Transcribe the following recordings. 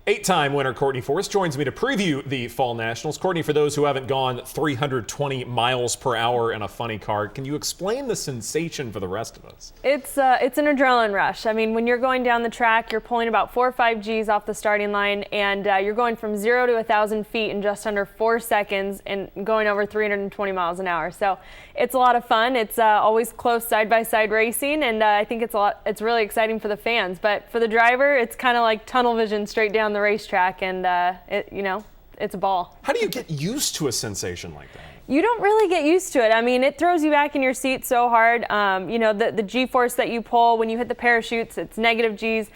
Eight-time winner Courtney Force joins me to preview the Fall Nationals. Courtney, for those who haven't gone 320 miles per hour in a funny car, can you explain the sensation for the rest of us? It's an adrenaline rush. I mean, when you're going down the track, you're pulling about 4 or 5 Gs off the starting line, and you're going from 0 to 1,000 feet in just under 4 seconds and going over 320 miles an hour. So it's a lot of fun. It's always close side-by-side racing, and I think it's really exciting for the fans. But for the driver, it's kind of like tunnel vision straight down the racetrack, and it's a ball. How do you get used to a sensation like that? You don't really get used to it. I mean, it throws you back in your seat so hard. The G-force that you pull when you hit the parachutes, it's negative Gs.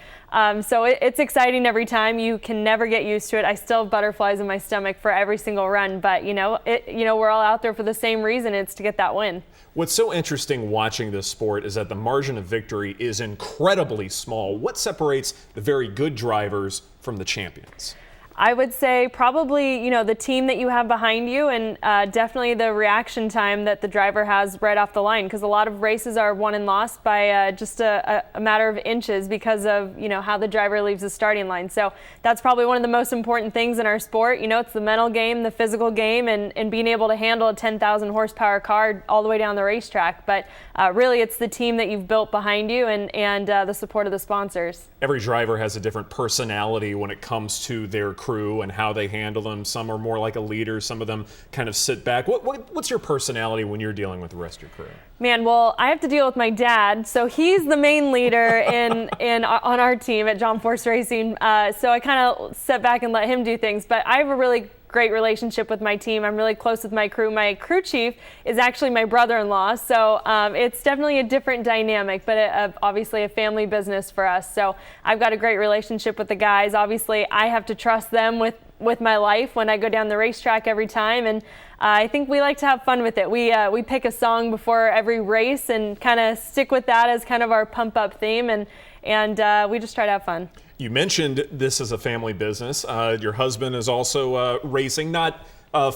So it's exciting every time. You can never get used to it. I still have butterflies in my stomach for every single run, but we're all out there for the same reason. It's to get that win. What's so interesting watching this sport is that the margin of victory is incredibly small. What separates the very good drivers from the champions? I would say probably, the team that you have behind you, and definitely the reaction time that the driver has right off the line, because a lot of races are won and lost by just a matter of inches because of, how the driver leaves the starting line. So that's probably one of the most important things in our sport. It's the mental game, the physical game, and being able to handle a 10,000 horsepower car all the way down the racetrack. But really, it's the team that you've built behind you and the support of the sponsors. Every driver has a different personality when it comes to their crew and how they handle them. Some are more like a leader. Some of them kind of sit back. What's your personality when you're dealing with the rest of your crew? Man, well, I have to deal with my dad, so he's the main leader on our team at John Force Racing. So I kind of sit back and let him do things. But I have a really great relationship with my team. I'm really close with my crew. My crew chief is actually my brother-in-law, so it's definitely a different dynamic, but obviously a family business for us. So I've got a great relationship with the guys. Obviously, I have to trust them with my life when I go down the racetrack every time, and I think we like to have fun with it. We pick a song before every race and kind of stick with that as kind of our pump-up theme, and we just try to have fun. You mentioned this is a family business. Your husband is also racing, not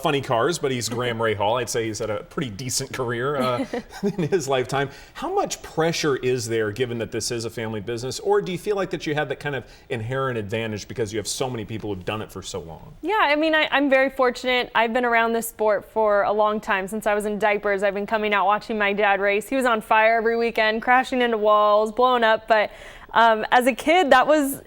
funny cars, but he's Graham Rahal. I'd say he's had a pretty decent career in his lifetime. How much pressure is there given that this is a family business? Or do you feel like that you have that kind of inherent advantage because you have so many people who've done it for so long? Yeah, I mean, I'm very fortunate. I've been around this sport for a long time. Since I was in diapers, I've been coming out watching my dad race. He was on fire every weekend, crashing into walls, blowing up, but as a kid,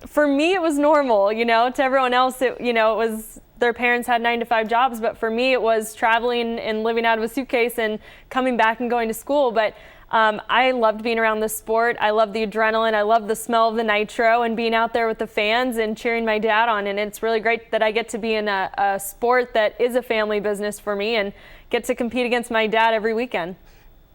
for me, it was normal, to everyone else, it was, their parents had 9-to-5 jobs, but for me, it was traveling and living out of a suitcase and coming back and going to school. But I loved being around this sport. I love the adrenaline. I love the smell of the nitro and being out there with the fans and cheering my dad on. And it's really great that I get to be in a sport that is a family business for me and get to compete against my dad every weekend.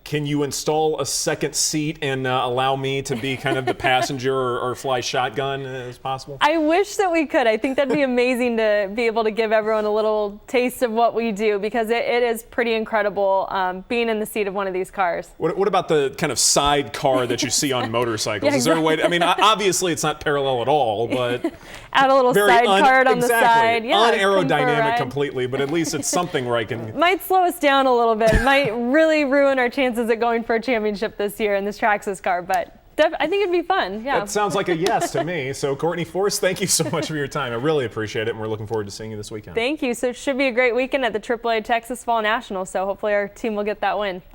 Can you install a second seat and allow me to be kind of the passenger or fly shotgun as possible? I wish that we could. I think that'd be amazing to be able to give everyone a little taste of what we do, because it is pretty incredible being in the seat of one of these cars. What about the kind of side car that you see on motorcycles? Yeah, Is there a way to, I mean, obviously it's not parallel at all, but add a little side card on the side. Yeah, unaerodynamic completely, but at least it's something where I can... Might slow us down a little bit. It might really ruin our chances at going for a championship this year in this Traxxas car, but I think it'd be fun. Yeah. That sounds like a yes to me. So Courtney Force, thank you so much for your time. I really appreciate it, and we're looking forward to seeing you this weekend. Thank you. So it should be a great weekend at the AAA Texas Fall Nationals, so hopefully our team will get that win.